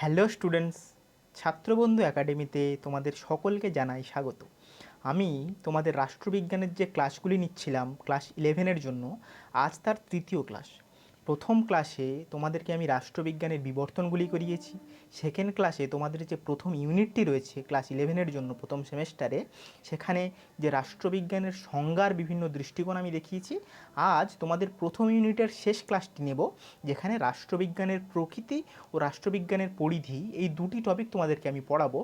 Hello students, ছাত্রবন্ধু একাডেমিতে তোমাদের সকলকে জানাই স্বাগত। আমি তোমাদের রাষ্ট্রবিজ্ঞানের যে ক্লাসগুলি নিচ্ছিলাম ক্লাস 11-এর জন্য, আজ তার তৃতীয় ক্লাস। প্রথম ক্লাসে তোমাদেরকে আমি রাষ্ট্রবিজ্ঞানের বিবর্তনগুলি করিয়েছি। সেকেন্ড ক্লাসে তোমাদের যে প্রথম ইউনিটটি রয়েছে ক্লাস 11-এর জন্য প্রথম সেমেস্টারে, সেখানে যে রাষ্ট্রবিজ্ঞানের সংজ্ঞার বিভিন্ন দৃষ্টিকোণ আমি দেখিয়েছি। আজ তোমাদের প্রথম ইউনিটের শেষ ক্লাসটি নেব, যেখানে রাষ্ট্রবিজ্ঞানের প্রকৃতি ও রাষ্ট্রবিজ্ঞানের পরিধি এই দুটি টপিক তোমাদেরকে আমি পড়াবো,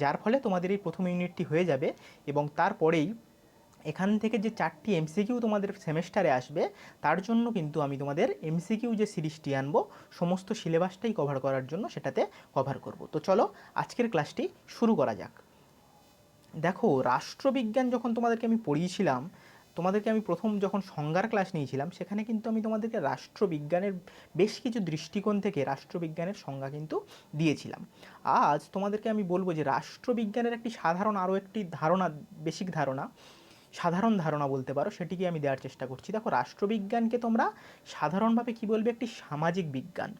যার ফলে তোমাদের এই প্রথম ইউনিটটি হয়ে যাবে। এবং তারপরেই এখান থেকে যে 4টি এমসিকিউ তোমাদের সেমেস্টারে আসবে, তার জন্য কিন্তু আমি তোমাদের এমসিকিউ যে সিরিজটি আনবো সমস্ত সিলেবাসটাই কভার করার জন্য সেটাতে কভার করব। তো চলো আজকের ক্লাসটি শুরু করা যাক। দেখো, রাষ্ট্রবিজ্ঞান যখন তোমাদেরকে আমি পড়িয়েছিলাম, তোমাদেরকে আমি প্রথম যখন সংজ্ঞার ক্লাস নিয়েছিলাম, সেখানে কিন্তু আমি তোমাদেরকে রাষ্ট্রবিজ্ঞানের বেশ কিছু দৃষ্টিকোণ থেকে রাষ্ট্রবিজ্ঞানের সংজ্ঞা কিন্তু দিয়েছিলাম। আজ তোমাদেরকে আমি বলবো যে রাষ্ট্রবিজ্ঞানের একটি সাধারণ আরও একটি ধারণা, বেসিক ধারণা, সাধারণ ধারণা বলতে পারো, সেটিকে আমি দেওয়ার চেষ্টা করছি। দেখো, রাষ্ট্রবিজ্ঞানকে তোমরা সাধারণভাবে কী বলবে? একটি সামাজিক বিজ্ঞান।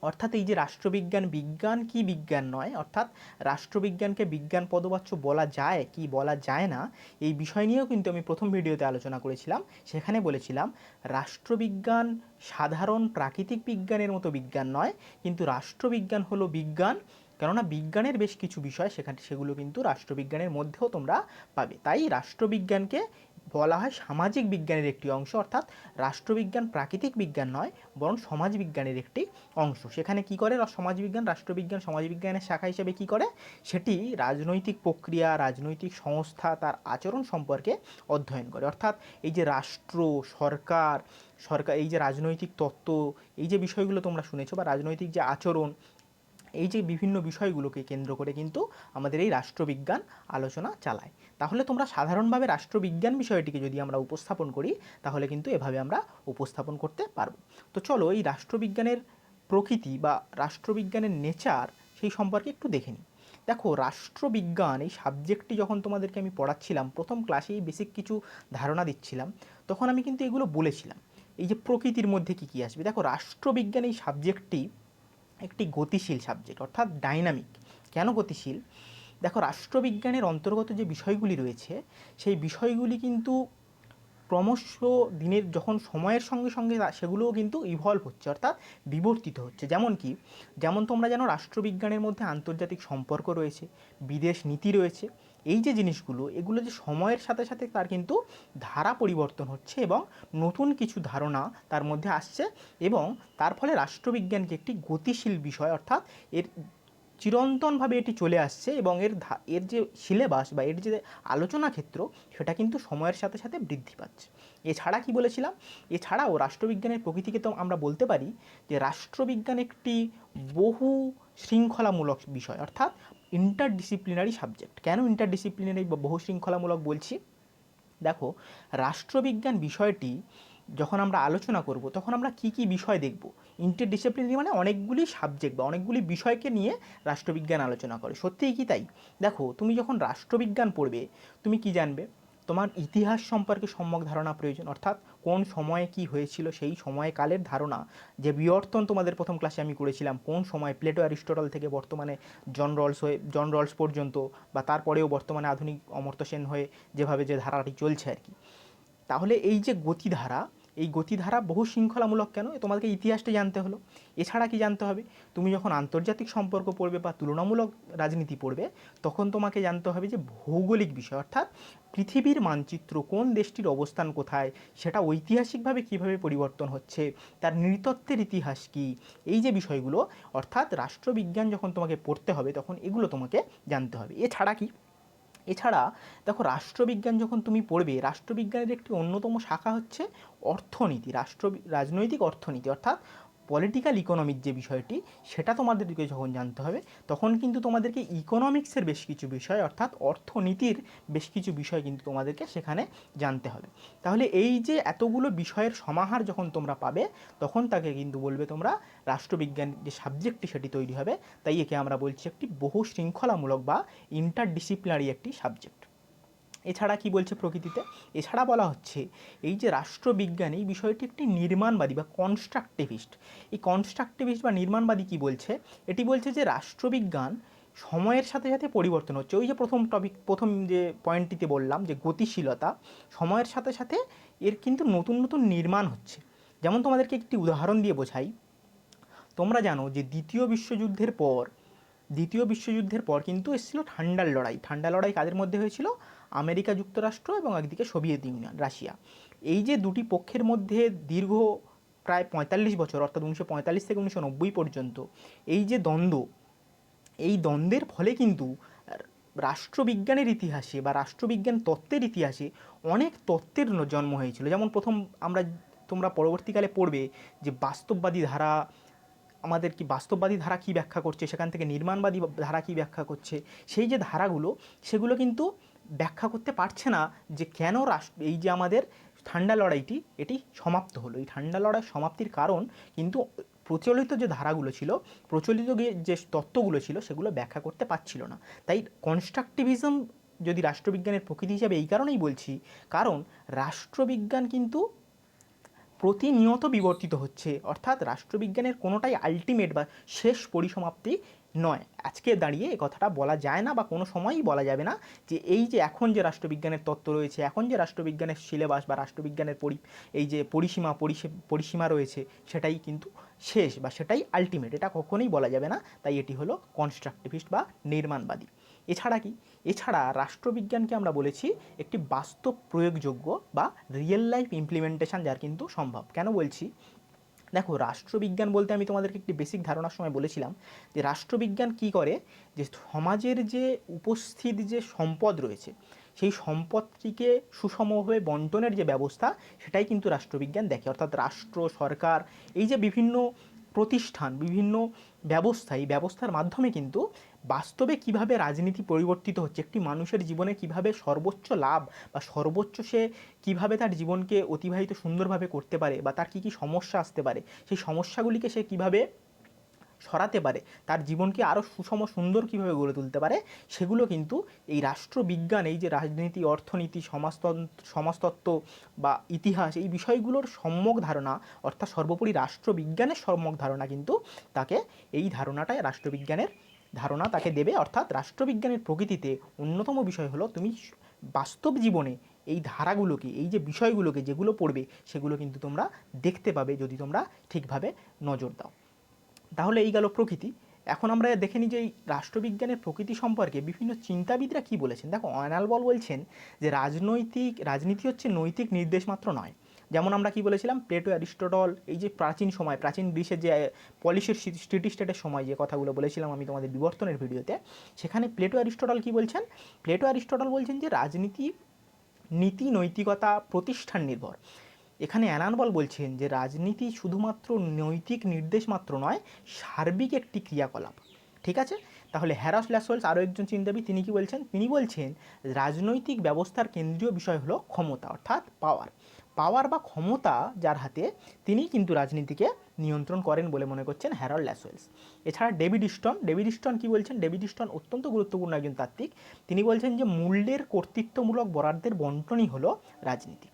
অর্থাৎ এই যে রাষ্ট্রবিজ্ঞান, বিজ্ঞান কি বিজ্ঞান নয়, অর্থাৎ রাষ্ট্রবিজ্ঞানকে বিজ্ঞান পদবাচ্য বলা যায় কি বলা যায় না, এই বিষয় নিয়েও কিন্তু আমি প্রথম ভিডিওতে আলোচনা করেছিলাম। সেখানে বলেছিলাম রাষ্ট্রবিজ্ঞান সাধারণ প্রাকৃতিক বিজ্ঞানের মতো বিজ্ঞান নয়, কিন্তু রাষ্ট্রবিজ্ঞান হলো বিজ্ঞান। কেননা বিজ্ঞানের বেশ কিছু বিষয় সেগুলো কিন্তু রাষ্ট্রবিজ্ঞানের মধ্যেও তোমরা পাবে। তাই রাষ্ট্রবিজ্ঞানকে বলা হয় সামাজিক বিজ্ঞানের একটি অংশ, অর্থাৎ রাষ্ট্রবিজ্ঞান প্রাকৃতিক বিজ্ঞান নয়, বরং সমাজবিজ্ঞানের একটি অংশ। সেখানে কি করে সমাজবিজ্ঞান, রাষ্ট্রবিজ্ঞান সমাজবিজ্ঞানের শাখা হিসেবে কি করে? সেটি রাজনৈতিক প্রক্রিয়া, রাজনৈতিক সংস্থা, তার আচরণ সম্পর্কে অধ্যয়ন করে। অর্থাৎ এই যে রাষ্ট্র, সরকার সরকার এই যে রাজনৈতিক তত্ত্ব, এই যে বিষয়গুলো তোমরা শুনেছো, বা রাজনৈতিক যে আচরণ, এই যে বিভিন্ন বিষয়গুলোকে কেন্দ্র করে কিন্তু আমাদের এই রাষ্ট্রবিজ্ঞান আলোচনা চালায়। তাহলে তোমরা সাধারণভাবে রাষ্ট্রবিজ্ঞান বিষয়টিকে যদি আমরা উপস্থাপন করি, তাহলে কিন্তু এভাবে আমরা উপস্থাপন করতে পারব। তো চলো এই রাষ্ট্রবিজ্ঞানের প্রকৃতি বা রাষ্ট্রবিজ্ঞানের নেচার সেই সম্পর্কে একটু দেখে নিই। দেখো, রাষ্ট্রবিজ্ঞান এই সাবজেক্টটি যখন তোমাদেরকে আমি পড়াচ্ছিলাম, প্রথম ক্লাসেই বেসিক কিছু ধারণা দিচ্ছিলাম, তখন আমি কিন্তু এগুলো বলেছিলাম। এই যে প্রকৃতির মধ্যে কী কী আসবে, দেখো রাষ্ট্রবিজ্ঞান এই সাবজেক্টটি একটি গতিশীল সাবজেক্ট, অর্থাৎ ডাইনামিক। কেন গতিশীল? দেখো, রাষ্ট্রবিজ্ঞানের অন্তর্গত যে বিষয়গুলি রয়েছে, সেই বিষয়গুলি কিন্তু ক্রমশ দিনের যখন সময়ের সঙ্গে সঙ্গে সেগুলোও কিন্তু ইভলভ হচ্ছে, অর্থাৎ বিবর্তিত হচ্ছে। যেমন তোমরা জানো রাষ্ট্রবিজ্ঞানের মধ্যে আন্তর্জাতিক সম্পর্ক রয়েছে, বিদেশ নীতি রয়েছে। এই যে জিনিসগুলো, এগুলো যে সময়ের সাথে সাথে তার কিন্তু ধারা পরিবর্তন হচ্ছে এবং নতুন কিছু ধারণা তার মধ্যে আসছে, এবং তার ফলে রাষ্ট্রবিজ্ঞানকে একটি গতিশীল বিষয়, অর্থাৎ এর চিরন্তনভাবে এটি চলে আসছে, এবং এর যে সিলেবাস বা এর যে আলোচনা ক্ষেত্র, সেটা কিন্তু সময়ের সাথে সাথে বৃদ্ধি পাচ্ছে। এছাড়া কি বলেছিলাম, এছাড়াও রাষ্ট্রবিজ্ঞানের প্রকৃতিকে তো আমরা বলতে পারি যে রাষ্ট্রবিজ্ঞান একটি বহু শৃঙ্খলামূলক বিষয়, অর্থাৎ ইন্টারডিসিপ্লিনারি সাবজেক্ট। কেন ইন্টারডিসিপ্লিনারি বা বহু শৃঙ্খলামূলক বলছি? দেখো, রাষ্ট্রবিজ্ঞান বিষয়টি যখন আমরা আলোচনা করব, তখন আমরা কি কি বিষয় দেখব? ইন্টারডিসিপ্লিনারি মানে অনেকগুলি সাবজেক্ট বা অনেকগুলি বিষয়কে নিয়ে রাষ্ট্রবিজ্ঞান আলোচনা করে। সত্যিই কি তাই? দেখো, তুমি যখন রাষ্ট্রবিজ্ঞান পড়বে, তুমি কি জানবে? তোমার ইতিহাস সম্পর্কে সম্যক ধারণা প্রয়োজন, অর্থাৎ কোন সময়ে কি হয়েছিল সেই সময়কালের ধারণা। যে বিবর্তন তোমাদের প্রথম ক্লাসে আমি করেছিলাম, কোন সময় প্লেটো অ্যারিস্টটল থেকে বর্তমানে জন রলস পর্যন্ত, বা তারপরেও বর্তমানে আধুনিক অমর্ত্য সেন হয়ে যেভাবে যে ধারাটি চলছে আর কি। তাহলে এই যে গতিধারা, এই গতিধারা বহু শৃঙ্খলামূলক কেন? তোমাদেরকে ইতিহাসটা জানতে হলো। এছাড়া কি জানতে হবে? তুমি যখন আন্তর্জাতিক সম্পর্ক পড়বে বা তুলনামূলক রাজনীতি পড়বে, তখন তোমাকে জানতে হবে যে ভৌগোলিক বিষয়, অর্থাৎ পৃথিবীর মানচিত্র, কোন দেশটির অবস্থান কোথায়, সেটা ঐতিহাসিকভাবে কীভাবে পরিবর্তন হচ্ছে, তার নৃতত্ত্বের ইতিহাস কী, এই যে বিষয়গুলো, অর্থাৎ রাষ্ট্রবিজ্ঞান যখন তোমাকে পড়তে হবে তখন এগুলো তোমাকে জানতে হবে। এছাড়া কি? এছাড়া দেখো, রাষ্ট্রবিজ্ঞান যখন তুমি পড়বে, রাষ্ট্রবিজ্ঞানের একটি অন্যতম শাখা হচ্ছে অর্থনীতি, রাজনৈতিক অর্থনীতি, অর্থাৎ পলিটিক্যাল ইকোনমিক যে বিষয়টি, সেটা তোমাদেরকে যখন জানতে হবে, তখন কিন্তু তোমাদেরকে ইকোনমিক্সের বেশ কিছু বিষয়, অর্থাৎ অর্থনীতির বেশ কিছু বিষয় কিন্তু তোমাদেরকে সেখানে জানতে হবে। তাহলে এই যে এতগুলো বিষয়ের সমাহার যখন তোমরা পাবে, তখন তাকে কিন্তু বলবে তোমরা রাষ্ট্রবিজ্ঞান যে সাবজেক্টটি সেটি তৈরি হবে। তাই একে আমরা বলছি একটি বহু শৃঙ্খলামূলক বা ইন্টারডিসিপ্লিনারি একটি সাবজেক্ট। এছাড়া কি বলছে প্রকৃতিতে, এছাড়া বলা হচ্ছে এই যে রাষ্ট্রবিজ্ঞান এই বিষয়টি একটি নির্মাণবাদী বা কনস্ট্রাকটিভিস্ট। এই কনস্ট্রাকটিভিস্ট বা নির্মাণবাদী কি বলছে, এটি বলছে যে রাষ্ট্রবিজ্ঞান সময়ের সাথে সাথে পরিবর্তন হচ্ছে। ওই যে প্রথম যে পয়েন্টটিতে বললাম যে গতিশীলতা, সময়ের সাথে সাথে এর কিন্তু নতুন নতুন নির্মাণ হচ্ছে। যেমন তোমাদেরকে একটি উদাহরণ দিয়ে বোঝাই, তোমরা জানো যে দ্বিতীয় বিশ্বযুদ্ধের পর কিন্তু এসেছিল ঠান্ডার লড়াই। ঠান্ডা লড়াই কাদের মধ্যে হয়েছিল, আমেরিকা যুক্তরাষ্ট্র এবং একদিকে সোভিয়েত ইউনিয়ন রাশিয়া। এই যে দুটি পক্ষের মধ্যে দীর্ঘ প্রায় 45 বছর, অর্থাৎ 1945 থেকে 1990 পর্যন্ত এই যে দ্বন্দ্ব, এই দ্বন্দ্বের ফলে কিন্তু রাষ্ট্রবিজ্ঞানের ইতিহাসে বা রাষ্ট্রবিজ্ঞান তত্ত্বের ইতিহাসে অনেক তত্ত্বের জন্ম হয়েছিল। যেমন তোমরা পরবর্তীকালে পড়বে যে বাস্তববাদী ধারা, আমাদের কি বাস্তববাদী ধারা কী ব্যাখ্যা করছে, সেখান থেকে নির্মাণবাদী ধারা কী ব্যাখ্যা করছে। সেই যে ধারাগুলো, সেগুলো কিন্তু ব্যাখ্যা করতে পারছে না যে কেন এই যে আমাদের ঠান্ডা লড়াইটি এটি সমাপ্ত হলো। এই ঠান্ডা লড়াই সমাপ্তির কারণ কিন্তু প্রচলিত যে ধারাগুলো ছিল, প্রচলিত যে তত্ত্বগুলো ছিল, সেগুলো ব্যাখ্যা করতে পারছিল না। তাই কনস্ট্রাকটিভিজম যদি রাষ্ট্রবিজ্ঞানের প্রকৃতি হিসাবে এই কারণেই বলছি, কারণ রাষ্ট্রবিজ্ঞান কিন্তু প্রতিনিয়ত বিবর্তিত হচ্ছে, অর্থাৎ রাষ্ট্রবিজ্ঞানের কোনোটাই আলটিমেট বা শেষ পরিসমাপ্তি নয়। আজকে দাঁড়িয়ে এ কথাটা বলা যায় না বা কোনো সময়ই বলা যাবে না যে এই যে এখন যে রাষ্ট্রবিজ্ঞানের তত্ত্ব রয়েছে, এখন যে রাষ্ট্রবিজ্ঞানের সিলেবাস বা রাষ্ট্রবিজ্ঞানের এই যে পরিসীমা রয়েছে, সেটাই কিন্তু শেষ বা সেটাই আলটিমেট, এটা কখনোই বলা যাবে না। তাই এটি হলো কনস্ট্রাকটিভিস্ট বা নির্মাণবাদী। এছাড়া রাষ্ট্রবিজ্ঞানকে আমরা বলেছি একটি বাস্তব প্রয়োগযোগ্য বা রিয়েল লাইফ ইমপ্লিমেন্টেশন যার কিন্তু সম্ভব। কেন বলছি, দেখো রাষ্ট্রবিজ্ঞান বলতে আমি তোমাদেরকে একটি বেসিক ধারণার সময় বলেছিলাম যে রাষ্ট্রবিজ্ঞান কি করে, যে সমাজের যে উপস্থিত যে সম্পদ রয়েছে, সেই সম্পদটিকে সুষমভাবে বন্টনের যে ব্যবস্থা, সেটাই কিন্তু রাষ্ট্রবিজ্ঞান দেখে। অর্থাৎ রাষ্ট্র, সরকার, এই যে বিভিন্ন প্রতিষ্ঠান, বিভিন্ন ব্যবস্থা, এই ব্যবস্থার মাধ্যমে কিন্তু বাস্তবে কিভাবে রাজনীতি পরিবর্তিত হচ্ছে, একটি মানুষের জীবনে কিভাবে সর্বোচ্চ লাভ বা সর্বোচ্চ সে কিভাবে তার জীবনকে অতিবাহিত সুন্দরভাবে করতে পারে বা তার কী কী সমস্যা আসতে পারে, সেই সমস্যাগুলিকে সে কিভাবে সরাতে পারে, তার জীবনকে আরও সুষম সুন্দর কীভাবে গড়ে তুলতে পারে, সেগুলো কিন্তু এই রাষ্ট্রবিজ্ঞান, এই যে রাজনীতি, অর্থনীতি, সমাজতত্ত্ব বা ইতিহাস, এই বিষয়গুলোর সম্যক ধারণা, অর্থাৎ সর্বোপরি রাষ্ট্রবিজ্ঞানের সম্যক ধারণা কিন্তু তাকে, এই ধারণাটায় রাষ্ট্রবিজ্ঞানের ধারণা তাকে দেবে। অর্থাৎ রাষ্ট্রবিজ্ঞানের প্রকৃতিতে অন্যতম বিষয় হলো তুমি বাস্তব জীবনে এই ধারাগুলোকে, এই যে বিষয়গুলোকে যেগুলো পড়বে, সেগুলো কিন্তু তোমরা দেখতে পাবে যদি তোমরা ঠিকভাবে নজর দাও। তাহলে এই গেল প্রকৃতি। এখন আমরা দেখে নিই যে এই রাষ্ট্রবিজ্ঞানের প্রকৃতি সম্পর্কে বিভিন্ন চিন্তাবিদরা কী বলেছেন। দেখো অয়নাল বল বলছেন যে রাজনীতি হচ্ছে নৈতিক নির্দেশ মাত্র নয়। যেমন আমরা কি বলেছিলাম, প্লেটো, অ্যারিস্টটল, এই যে প্রাচীন গ্রিসের যে পলিসির স্টেটি স্টেটের সময় যে কথাগুলো বলেছিলাম আমি তোমাদের বিবর্তনের ভিডিওতে, সেখানে প্লেটো, অ্যারিস্টটল কী বলছেন, প্লেটো, অ্যারিস্টটল বলছেন যে রাজনীতি নীতি, নৈতিকতা, প্রতিষ্ঠান নির্ভর। এখানে অ্যালান বল বলছেন যে রাজনীতি শুধুমাত্র নৈতিক নির্দেশ মাত্র নয়, সার্বিক একটি ক্রিয়াকলাপ। ঠিক আছে, তাহলে হ্যারাস ল্যাসওয়েলস আরও একজন চিন্তাবিদ, তিনি কি বলছেন, তিনি বলছেন রাজনৈতিক ব্যবস্থার কেন্দ্রীয় বিষয় হলো ক্ষমতা, অর্থাৎ পাওয়ার বা ক্ষমতা যার হাতে, তিনিই কিন্তু রাজনীতিকে নিয়ন্ত্রণ করেন বলে মনে করছেন হ্যারল্ড ল্যাসওয়েলস। এছাড়া ডেভিড স্টন কি বলছেন, ডেভিড স্টন অত্যন্ত গুরুত্বপূর্ণ একজন তাত্ত্বিক। তিনি বলছেন যে মূল্যের কর্তৃত্বমূলক বরাদ্দের বন্টনই হলো রাজনীতি।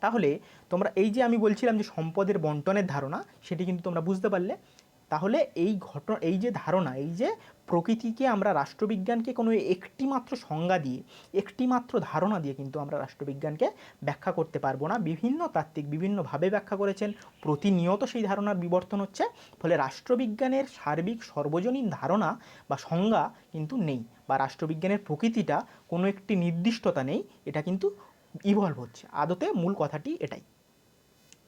তাহলে তোমরা এই যে আমি বলছিলাম যে সম্পদের বন্টনের ধারণা, সেটি কিন্তু তোমরা বুঝতে পারলে। তাহলে এই যে ধারণা, এই যে প্রকৃতিকে আমরা রাষ্ট্রবিজ্ঞানকে কোনো একটি মাত্র সংজ্ঞা দিয়ে, একটি মাত্র ধারণা দিয়ে কিন্তু আমরা রাষ্ট্রবিজ্ঞানকে ব্যাখ্যা করতে পারবো না। বিভিন্ন তাত্ত্বিক বিভিন্নভাবে ব্যাখ্যা করেছেন, প্রতিনিয়ত সেই ধারণার বিবর্তন হচ্ছে। ফলে রাষ্ট্রবিজ্ঞানের সার্বিক সর্বজনীন ধারণা বা সংজ্ঞা কিন্তু নেই, বা রাষ্ট্রবিজ্ঞানের প্রকৃতিটা কোনো একটি নির্দিষ্টতা নেই, এটা কিন্তু ইভলভ হচ্ছে। আদতে মূল কথাটি এটাই।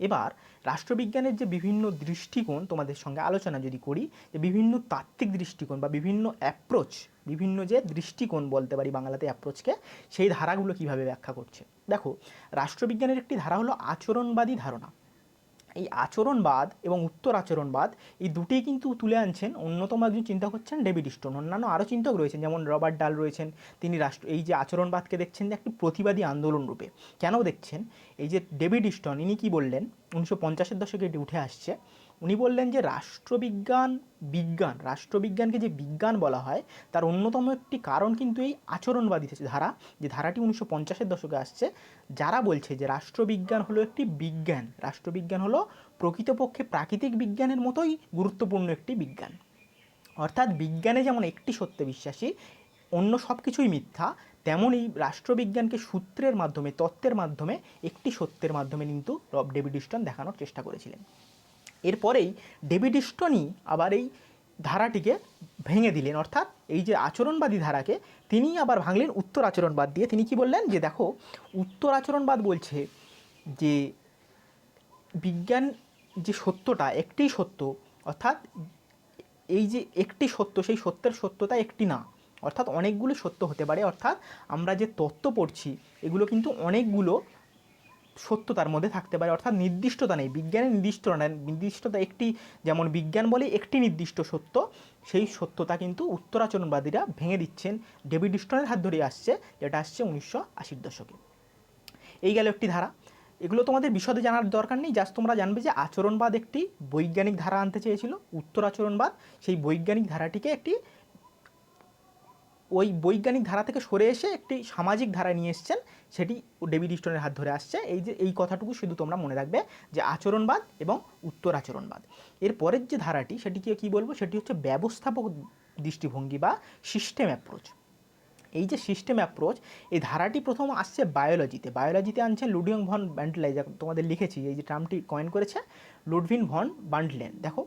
এবার রাষ্ট্রবিজ্ঞানের যে বিভিন্ন দৃষ্টিকোণ তোমাদের সঙ্গে আলোচনা যদি করি, যে বিভিন্ন তাত্ত্বিক দৃষ্টিকোণ বা বিভিন্ন অ্যাপ্রোচ, বিভিন্ন যে দৃষ্টিকোণ বলতে পারি বাংলাতে অ্যাপ্রোচকে, সেই ধারাগুলো কিভাবে ব্যাখ্যা করছে। দেখো রাষ্ট্রবিজ্ঞানের একটি ধারা হলো আচরণবাদী ধারণা। এই আচরণবাদ এবং উত্তর আচরণবাদ, এই দুটিই কিন্তু তুলে আনছেন অন্যতম একজন চিন্তক হচ্ছেন ডেভিড স্টোন। অন্যান্য আরও চিন্তক রয়েছেন, যেমন রবার্ট ডাল রয়েছেন। তিনি এই যে আচরণবাদকে দেখছেন একটি প্রতিবাদী আন্দোলন রূপে। কেন দেখছেন, এই যে ডেভিড স্টোন, ইনি কী বললেন, 1950-এর দশকে এটি উঠে আসছে, উনি বললেন যে রাষ্ট্রবিজ্ঞানকে যে বিজ্ঞান বলা হয় তার অন্যতম একটি কারণ কিন্তু এই আচরণবাদী ধারা, যে ধারাটি 1950-এর দশকে আসছে, যারা বলছে যে রাষ্ট্রবিজ্ঞান হলো একটি বিজ্ঞান, রাষ্ট্রবিজ্ঞান হলো প্রকৃতপক্ষে প্রাকৃতিক বিজ্ঞানের মতোই গুরুত্বপূর্ণ একটি বিজ্ঞান। অর্থাৎ বিজ্ঞানে যেমন একটি সত্যে বিশ্বাসী, অন্য সব কিছুই মিথ্যা, তেমনই রাষ্ট্রবিজ্ঞানকে সূত্রের মাধ্যমে, তত্ত্বের মাধ্যমে, একটি সত্যের মাধ্যমে কিন্তু ডেভিড স্টোন দেখানোর চেষ্টা করেছিলেন। এরপরেই ডেভিড স্টোনই আবার এই ধারাটিকে ভেঙে দিলেন, অর্থাৎ এই যে আচরণবাদী ধারাকে তিনি আবার ভাঙলেন উত্তর আচরণবাদ দিয়ে। তিনি কি বললেন যে দেখো, উত্তর আচরণবাদ বলছে যে বিজ্ঞান যে সত্যটা একটি সত্য, অর্থাৎ এই যে একটি সত্য, সেই সত্যের সত্যতা একটি না, অর্থাৎ অনেকগুলো সত্য হতে পারে। অর্থাৎ আমরা যে তত্ত্ব পড়ছি এগুলো কিন্তু অনেকগুলো সত্য তার মধ্যে থাকতে পারে, অর্থাৎ নির্দিষ্টতা নেই, বিজ্ঞানের নির্দিষ্টতা একটি, যেমন বিজ্ঞান বলে একটি নির্দিষ্ট সত্য, সেই সত্যতা কিন্তু উত্তরাচরণবাদীরা ভেঙে দিচ্ছেন। ডেভিড স্টোনের হাত ধরে আসছে, যেটা আসছে 1980-র দশকে। এই গেল একটি ধারা। এগুলো তোমাদের বিশদে জানার দরকার নেই, জাস্ট তোমরা জানবে যে আচরণবাদ একটি বৈজ্ঞানিক ধারা আনতে চেয়েছিল, উত্তর আচরণবাদ সেই বৈজ্ঞানিক ধারাটিকে একটি ওই বৈজ্ঞানিক ধারা থেকে সরে এসে একটি সামাজিক ধারায় নিয়ে এসছেন, সেটি ডেভিড স্টোনের হাত ধরে আসছে। এই কথাটুকু শুধু তোমরা মনে রাখবে যে আচরণবাদ এবং উত্তর আচরণবাদ। এর পরের যে ধারাটি সেটিকে কী বলবো, সেটি হচ্ছে ব্যবস্থাপক দৃষ্টিভঙ্গি বা সিস্টেম অ্যাপ্রোচ। এই যে সিস্টেম অ্যাপ্রোচ, এই ধারাটি প্রথম আসছে বায়োলজিতে আনছেন লুডিয়ং ভন বান্ডলেন, তোমাদের লিখেছি, এই যে টার্মটি কয়েন করেছে লুডভিন ভন বান্ডলেন। দেখো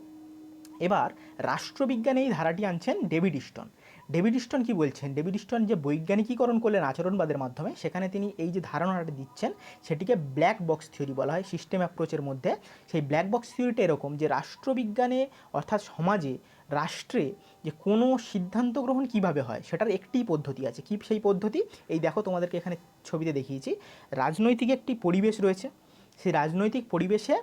এবার রাষ্ট্রবিজ্ঞানে এই ধারাটি আনছেন ডেভিড স্টোন কি বলছেন, ডেভিড স্টোন যে বৈজ্ঞানিকীকরণ করলেন আচরণবাদের মাধ্যমে, সেখানে তিনি এই যে ধারণাটা দিচ্ছেন সেটিকে ব্ল্যাক বক্স থিওরি বলা হয় সিস্টেম অ্যাপ্রোচের মধ্যে। সেই ব্ল্যাক বক্স থিওরিটা এরকম যে রাষ্ট্রবিজ্ঞানে অর্থাৎ সমাজে, রাষ্ট্রে যে কোনো সিদ্ধান্ত গ্রহণ কিভাবে হয় সেটার একটি পদ্ধতি আছে। কি সেই পদ্ধতি? এই দেখো তোমাদেরকে এখানে ছবিতে দেখিয়েছি, রাজনৈতিক একটি পরিবেশ রয়েছে, সেই রাজনৈতিক পরিবেশে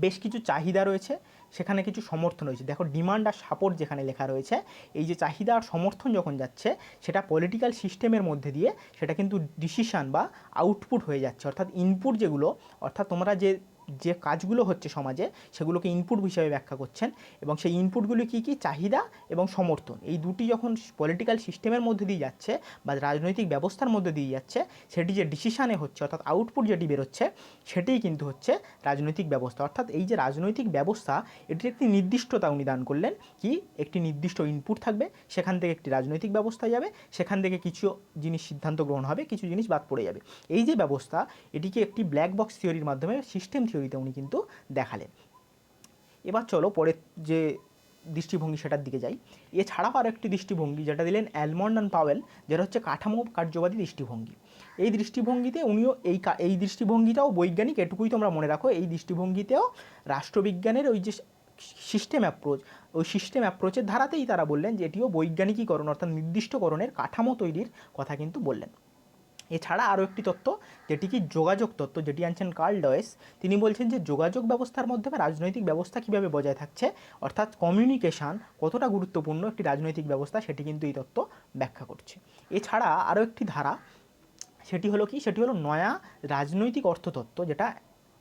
বেশ কিছু চাহিদা রয়েছে, সেখানে কিছু সমর্থন রয়েছে। দেখো ডিমান্ড আর সাপোর্ট যেখানে লেখা রয়েছে, এই যে চাহিদা আর সমর্থন যখন যাচ্ছে সেটা পলিটিক্যাল সিস্টেমের মধ্যে দিয়ে সেটা কিন্তু ডিসিশান বা আউটপুট হয়ে যাচ্ছে, অর্থাৎ ইনপুট যেগুলো, অর্থাৎ তোমরা যে কাজগুলো হচ্ছে সমাজে সেগুলোকে ইনপুট হিসেবে ব্যাখ্যা করছেন, এবং সেই ইনপুটগুলি কী কী, চাহিদা এবং সমর্থন, এই দুটি যখন পলিটিক্যাল সিস্টেমের মধ্যে দিয়ে যাচ্ছে বা রাজনৈতিক ব্যবস্থার মধ্যে দিয়ে যাচ্ছে, সেটি যে ডিসিশানে হচ্ছে অর্থাৎ আউটপুট যেটি বেরোচ্ছে সেটিই কিন্তু হচ্ছে রাজনৈতিক ব্যবস্থা। অর্থাৎ এই যে রাজনৈতিক ব্যবস্থা, এটির একটি নির্দিষ্টতা উনি দান করলেন, কি একটি নির্দিষ্ট ইনপুট থাকবে, সেখান থেকে একটি রাজনৈতিক ব্যবস্থা যাবে, সেখান থেকে কিছু জিনিস সিদ্ধান্ত গ্রহণ হবে, কিছু জিনিস বাদ পড়ে যাবে। এই যে ব্যবস্থা, এটিকে একটি ব্ল্যাক বক্স থিওরির মাধ্যমে সিস্টেম থিওরিতে উনি কিন্তু দেখালেন। এবার চলো পরের যে দৃষ্টিভঙ্গি সেটার দিকে যাই। এছাড়াও আর একটি দৃষ্টিভঙ্গি যেটা দিলেন অ্যালমন্ড অ্যান্ড পাওয়েল, যেটা হচ্ছে কাঠামো কার্যবাদী দৃষ্টিভঙ্গি। এই দৃষ্টিভঙ্গিতে উনিও এই দৃষ্টিভঙ্গিটাও বৈজ্ঞানিক, এটুকুই তোমরা মনে রাখো। এই দৃষ্টিভঙ্গিতেও রাষ্ট্রবিজ্ঞানের ওই যে সিস্টেম অ্যাপ্রোচ, ওই সিস্টেম অ্যাপ্রোচের ধারাতেই তারা বললেন যে এটিও বৈজ্ঞানিকীকরণ অর্থাৎ নির্দিষ্টকরণের কাঠামো তৈরির কথা কিন্তু বললেন। এছাড়া আরও একটি তত্ত্ব যেটি কি যোগাযোগ তত্ত্ব, যেটি আনছেন কার্ল ডয়েস। তিনি বলছেন যে যোগাযোগ ব্যবস্থার মাধ্যমে রাজনৈতিক ব্যবস্থা কীভাবে বজায় থাকছে, অর্থাৎ কমিউনিকেশান কতটা গুরুত্বপূর্ণ একটি রাজনৈতিক ব্যবস্থা, সেটি কিন্তু এই তত্ত্ব ব্যাখ্যা করছে। এছাড়া আরও একটি ধারা, সেটি হলো কি, সেটি হলো নয়া রাজনৈতিক অর্থতত্ত্ব, যেটা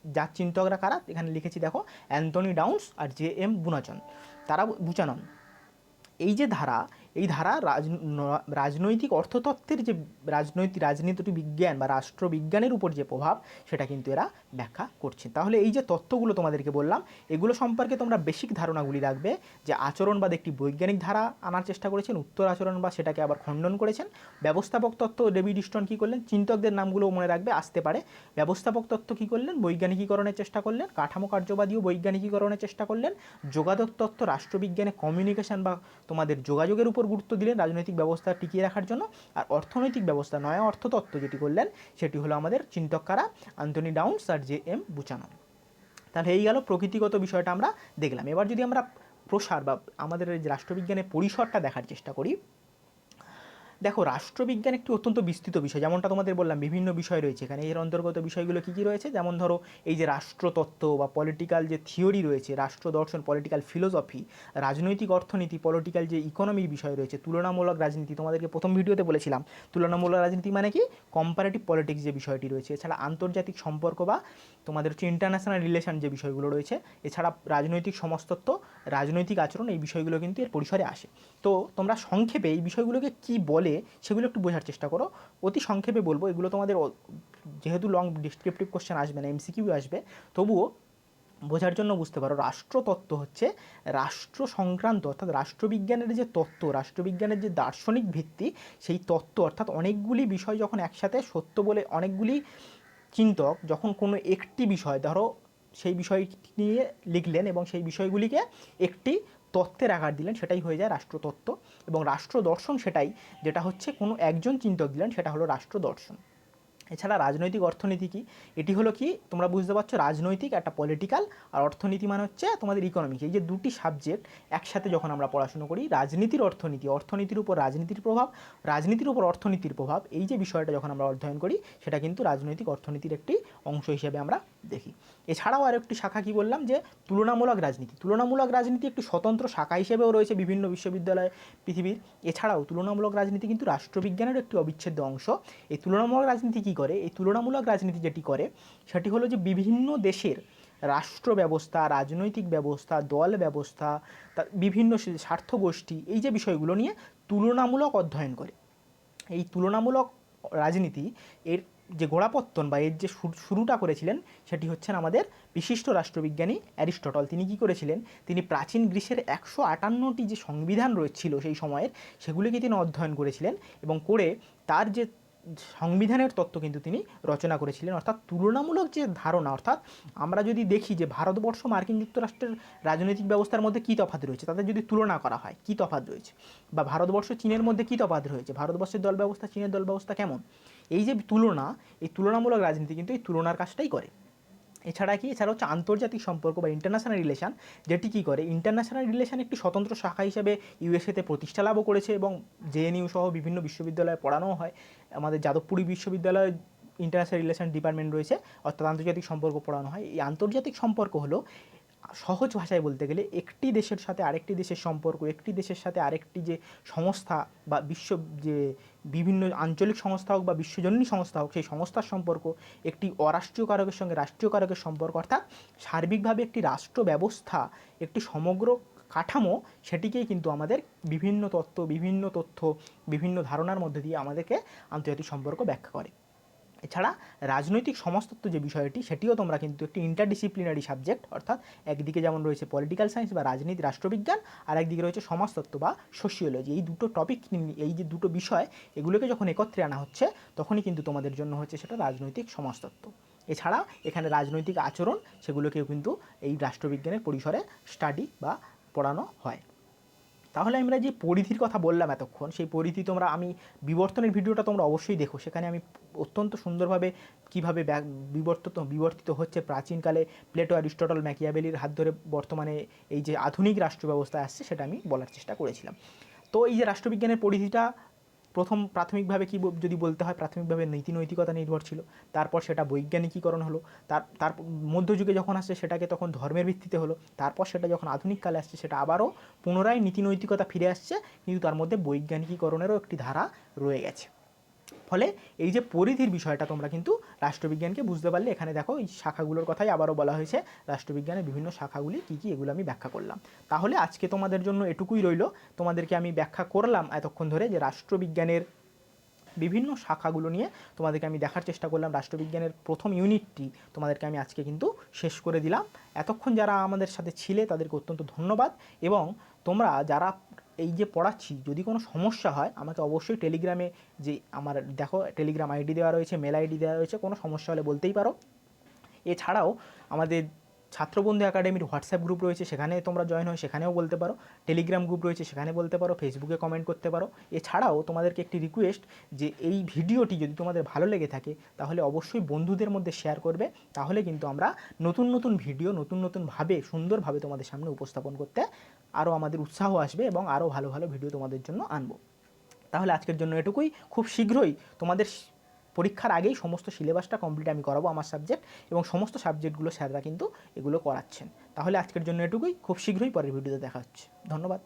যার চিন্তকরা কারা এখানে লিখেছি দেখো, অ্যান্থনি ডাউন্স আর জে.এম. বুচানন। এই যে ধারা, এই ধারা রাজনৈতিক অর্থতত্ত্বের যে রাজনীতি বিজ্ঞান বা রাষ্ট্রবিজ্ঞানের উপর যে প্রভাব, সেটা কিন্তু এরা ব্যাখ্যা করছে। তাহলে এই যে তত্ত্বগুলো তোমাদেরকে বললাম, এগুলো সম্পর্কে তোমরা বেসিক ধারণাগুলি রাখবে যে আচরণবাদ একটি বৈজ্ঞানিক ধারা আনার চেষ্টা করেছেন, উত্তর আচরণবাদ সেটাকে আবার খণ্ডন করেছেন। ব্যবস্থাপক তত্ত্ব ডেভিড স্টোন কী করলেন, চিন্তকদের নামগুলো মনে রাখবে, আসতে পারে। ব্যবস্থাপক তত্ত্ব কী করলেন, বৈজ্ঞানিকীকরণের চেষ্টা করলেন। কাঠামো কার্যবাদীও বৈজ্ঞানিকীকরণের চেষ্টা করলেন। যোগাযোগ তত্ত্ব রাষ্ট্রবিজ্ঞানে কমিউনিকেশন বা তোমাদের যোগাযোগের উপর গুরুত্ব দিলেন রাজনৈতিক ব্যবস্থা টিকিয়ে রাখার জন্য। আর অর্থনৈতিক ব্যবস্থা নয়া অর্থতত্ত্ব যেটি করলেন, সেটি হলো আমাদের চিন্তককারা অ্যান্থনি ডাউন্স আর জে.এম. বুচানন। তাহলে এই গেল প্রকৃতিগত বিষয়টা আমরা দেখলাম। এবার যদি আমরা প্রসার বা আমাদের যে রাষ্ট্রবিজ্ঞানের পরিসরটা দেখার চেষ্টা করি, দেখো, রাষ্ট্রবিজ্ঞান একটি অত্যন্ত বিস্তৃত বিষয়, যেমনটা তোমাদের বললাম বিভিন্ন বিষয় রয়েছে এখানে। এর অন্তর্গত বিষয়গুলো কী কী রয়েছে, যেমন ধরো এই যে রাষ্ট্রতত্ত্ব বা পলিটিক্যাল যে থিওরি রয়েছে, রাষ্ট্র দর্শন, পলিটিক্যাল ফিলোসফি, রাজনৈতিক অর্থনীতি, পলিটিক্যাল যে ইকোনমির বিষয় রয়েছে, তুলনামূলক রাজনীতি, তোমাদেরকে প্রথম ভিডিওতে বলেছিলাম তুলনামূলক রাজনীতি মানে কি, কম্পারেটিভ পলিটিক্স যে বিষয়টি রয়েছে, এছাড়া আন্তর্জাতিক সম্পর্ক বা তোমাদের হচ্ছে ইন্টারন্যাশনাল রিলেশন যে বিষয়গুলো রয়েছে, এছাড়া রাজনৈতিক সমাজতত্ত্ব, রাজনৈতিক আচরণ, এই বিষয়গুলো কিন্তু এর পরিসরে আসে। তো তোমরা সংক্ষেপে এই বিষয়গুলোকে কী বলে সেগুলো একটু বোঝার চেষ্টা করো। অতি সংক্ষেপে বলবো, এগুলো তোমাদের যেহেতু লং ডিসক্রিপটিভ কোশ্চেন আসবে না, এমসিকিউ আসবে, তবুও বোঝার জন্য বুঝতে পারো। রাষ্ট্রতত্ত্ব হচ্ছে রাষ্ট্র সংক্রান্ত, অর্থাৎ রাষ্ট্রবিজ্ঞানের যে তত্ত্ব, রাষ্ট্রবিজ্ঞানের যে দার্শনিক ভিত্তি, সেই তত্ত্ব, অর্থাৎ অনেকগুলি বিষয় যখন একসাথে সত্য বলে অনেকগুলি চিন্তক যখন কোনো একটি বিষয় ধরো সেই বিষয়টি নিয়ে লিখলেন এবং সেই বিষয়গুলিকে একটি তত্ত্বের আকার দিলেন, সেটাই হয়ে যায় রাষ্ট্রতত্ত্ব। এবং রাষ্ট্র দর্শন সেটাই, যেটা হচ্ছে কোনো একজন চিন্তক দিলেন, সেটা হলো রাষ্ট্র দর্শন। এছাড়া রাজনৈতিক অর্থনীতি কি, এটি হলো কি, তোমরা বুঝতে পারছো, রাজনৈতিক একটা পলিটিক্যাল, আর অর্থনীতি মানে হচ্ছে তোমাদের ইকোনমিক। এই যে দুটি সাবজেক্ট একসাথে যখন আমরা পড়াশুনো করি, রাজনীতির অর্থনীতি, অর্থনীতির উপর রাজনীতির প্রভাব, রাজনীতির উপর অর্থনীতির প্রভাব, এই যে বিষয়টা যখন আমরা অধ্যয়ন করি, সেটা কিন্তু রাজনৈতিক অর্থনীতির একটি অংশ হিসেবে আমরা দেখি। এছাড়াও আর একটি শাখা কি বললাম, যে তুলনামূলক রাজনীতি। তুলনামূলক রাজনীতি একটি স্বতন্ত্র শাখা হিসেবেও রয়েছে বিভিন্ন বিশ্ববিদ্যালয়ে পৃথিবীর। এছাড়াও তুলনামূলক রাজনীতি কিন্তু রাষ্ট্রবিজ্ঞানের একটি অবিচ্ছেদ্য অংশ। এই তুলনামূলক রাজনীতি কী করে, এই তুলনামূলক রাজনীতি যেটি করে সেটি হলো যে বিভিন্ন দেশের রাষ্ট্র ব্যবস্থা, রাজনৈতিক ব্যবস্থা, দল ব্যবস্থা, বিভিন্ন স্বার্থগোষ্ঠী, এই যে বিষয়গুলো নিয়ে তুলনামূলক অধ্যয়ন করে। এই তুলনামূলক রাজনীতি এর যে গোড়াপত্তন বা এর যে শুরুটা করেছিলেন, সেটি হচ্ছেন আমাদের বিশিষ্ট রাষ্ট্রবিজ্ঞানী অ্যারিস্টটল। তিনি কী করেছিলেন, তিনি প্রাচীন গ্রিসের 158টি যে সংবিধান রয়েছিল সেই সময়ের, সেগুলিকে তিনি অধ্যয়ন করেছিলেন এবং করে তার যে সংবিধানের তত্ত্ব কিন্তু তিনি রচনা করেছিলেন। অর্থাৎ তুলনামূলক যে ধারণা, অর্থাৎ আমরা যদি দেখি যে ভারতবর্ষ মার্কিন যুক্তরাষ্ট্রের রাজনৈতিক ব্যবস্থার মধ্যে কী তফাৎ রয়েছে, তাদের যদি তুলনা করা হয় কী তফাৎ রয়েছে, বা ভারতবর্ষ চীনের মধ্যে কী তফাৎ রয়েছে, ভারতবর্ষের দল ব্যবস্থা চীনের দল ব্যবস্থা কেমন, এই যে তুলনা, এই তুলনামূলক রাজনীতি কিন্তু এই তুলনার কাজটাই করে। এছাড়া কি, এছাড়া হচ্ছে আন্তর্জাতিক সম্পর্ক বা ইন্টারন্যাশনাল রিলেশন, যেটি কী করে, ইন্টারন্যাশনাল রিলেশন একটি স্বতন্ত্র শাখা হিসেবে ইউএসএতে প্রতিষ্ঠা লাভও করেছে এবং জেএনইউ সহ বিভিন্ন বিশ্ববিদ্যালয়ে পড়ানোও হয়। আমাদের যাদবপুরী বিশ্ববিদ্যালয়ে ইন্টারন্যাশনাল রিলেশন ডিপার্টমেন্ট রয়েছে, অর্থাৎ আন্তর্জাতিক সম্পর্ক পড়ানো হয়। এই আন্তর্জাতিক সম্পর্ক হলো সহজ ভাষায় বলতে গেলে একটি দেশের সাথে আরেকটি দেশের সম্পর্ক, একটি দেশের সাথে আরেকটি যে সংস্থা বা বিশ্ব যে বিভিন্ন আঞ্চলিক সংস্থা হোক বা বিশ্বজনীন সংস্থা হোক, সেই সংস্থার সম্পর্ক, একটি অরাষ্ট্রীয় কারকের সঙ্গে রাষ্ট্রীয় কারকের সম্পর্ক, অর্থাৎ সার্বিকভাবে একটি রাষ্ট্র ব্যবস্থা, একটি সমগ্র কাঠামো, সেটিকেই কিন্তু আমাদের বিভিন্ন তত্ত্ব, বিভিন্ন তথ্য, বিভিন্ন ধারণার মধ্যে দিয়ে আমাদেরকে আন্তর্জাতিক সম্পর্ক ব্যাখ্যা করে। এছাড়া রাজনৈতিক সমাজতত্ত্ব যে বিষয়টি, সেটিও তোমরা কিন্তু একটি ইন্টারডিসিপ্লিনারি সাবজেক্ট, অর্থাৎ একদিকে যেমন রয়েছে পলিটিক্যাল সায়েন্স বা রাজনীতি রাষ্ট্রবিজ্ঞান, আর একদিকে রয়েছে সমাজতত্ত্ব বা সোশিওলজি। এই দুটো টপিক, এই যে দুটো বিষয়, এগুলোকে যখন একত্রে আনা হচ্ছে, তখনই কিন্তু তোমাদের জন্য হচ্ছে সেটা রাজনৈতিক সমাজতত্ত্ব। এছাড়া এখানে রাজনৈতিক আচরণ, সেগুলোকেও কিন্তু এই রাষ্ট্রবিজ্ঞানের পরিসরে স্টাডি বা পড়ানো হয়। তাহলে আমরা যে পরিধির কথা বললাম এতক্ষণ, সেই পরিধি তোমরা, আমি বিবর্তনের ভিডিওটা তোমরা অবশ্যই দেখো, সেখানে আমি অত্যন্ত সুন্দরভাবে কীভাবে বিবর্তিত হচ্ছে প্রাচীনকালে প্লেটো, অ্যারিস্টটল, ম্যাকিয়াভেলির হাত ধরে বর্তমানে এই যে আধুনিক রাষ্ট্র ব্যবস্থায় আসছে, সেটা আমি বলার চেষ্টা করেছিলাম। তো এই যে রাষ্ট্রবিজ্ঞানের পরিধিটা প্রাথমিকভাবে কি যদি বলতে হয়, প্রাথমিকভাবে নীতি নৈতিকতা নির্ভর ছিল, তারপর সেটা বৈজ্ঞানিকীকরণ হলো, তার মধ্যযুগে যখন আসছে সেটাকে তখন ধর্মের ভিত্তিতে হলো, তারপর সেটা যখন আধুনিককালে আসছে সেটা আবারও পুনরায় নীতি নৈতিকতা ফিরে আসছে, কিন্তু তার মধ্যে বৈজ্ঞানিকীকরণেরও একটি ধারা রয়ে গেছে। ফলে এই যে পরিধির বিষয়টা তোমরা কিন্তু রাষ্ট্রবিজ্ঞানকে বুঝতে পারলে। এখানে দেখো এই শাখাগুলোর কথাই আবারও বলা হয়েছে, রাষ্ট্রবিজ্ঞানের বিভিন্ন শাখাগুলি কী কী, এগুলো আমি ব্যাখ্যা করলাম। তাহলে আজকে তোমাদের জন্য এটুকুই রইল, তোমাদেরকে আমি ব্যাখ্যা করলাম এতক্ষণ ধরে যে রাষ্ট্রবিজ্ঞানের বিভিন্ন শাখাগুলো নিয়ে তোমাদেরকে আমি দেখার চেষ্টা করলাম। রাষ্ট্রবিজ্ঞানের প্রথম ইউনিটটি তোমাদেরকে আমি আজকে কিন্তু শেষ করে দিলাম। এতক্ষণ যারা আমাদের সাথে ছিলে তাদেরকে অত্যন্ত ধন্যবাদ। এবং তোমরা যারা এই যে পড়াচ্ছি, যদি কোনো সমস্যা হয় আমাকে অবশ্যই টেলিগ্রামে, যে আমার দেখো টেলিগ্রাম আইডি দেওয়া রয়েছে, মেল আইডি দেওয়া রয়েছে, কোনো সমস্যা হলে বলতেই পারো। এছাড়াও আমাদের ছাত্রবন্ধু একাডেমির হোয়াটসঅ্যাপ গ্রুপ রয়েছে, সেখানে তোমরা জয়েন হয়ে সেখানেও বলতে পারো। টেলিগ্রাম গ্রুপ রয়েছে, সেখানে বলতে পারো। ফেসবুকে কমেন্ট করতে পারো। এছাড়াও তোমাদেরকে একটি রিকোয়েস্ট, যে এই ভিডিওটি যদি তোমাদের ভালো লেগে থাকে তাহলে অবশ্যই বন্ধুদের মধ্যে শেয়ার করবে। তাহলে কিন্তু আমরা নতুন নতুন ভিডিও নতুনভাবে সুন্দরভাবে তোমাদের সামনে উপস্থাপন করতে আরও আমাদের উৎসাহ আসবে এবং আরও ভালো ভালো ভিডিও তোমাদের জন্য আনবো। তাহলে আজকের জন্য এটুকুই। খুব শীঘ্রই তোমাদের পরীক্ষার আগেই সমস্ত সিলেবাসটা কমপ্লিট আমি করাবো আমার সাবজেক্ট, এবং সমস্ত সাবজেক্টগুলো স্যাররা কিন্তু এগুলো করাচ্ছেন। তাহলে আজকের জন্য এটুকুই, খুব শীঘ্রই পরের ভিডিওতে দেখা হচ্ছে। ধন্যবাদ।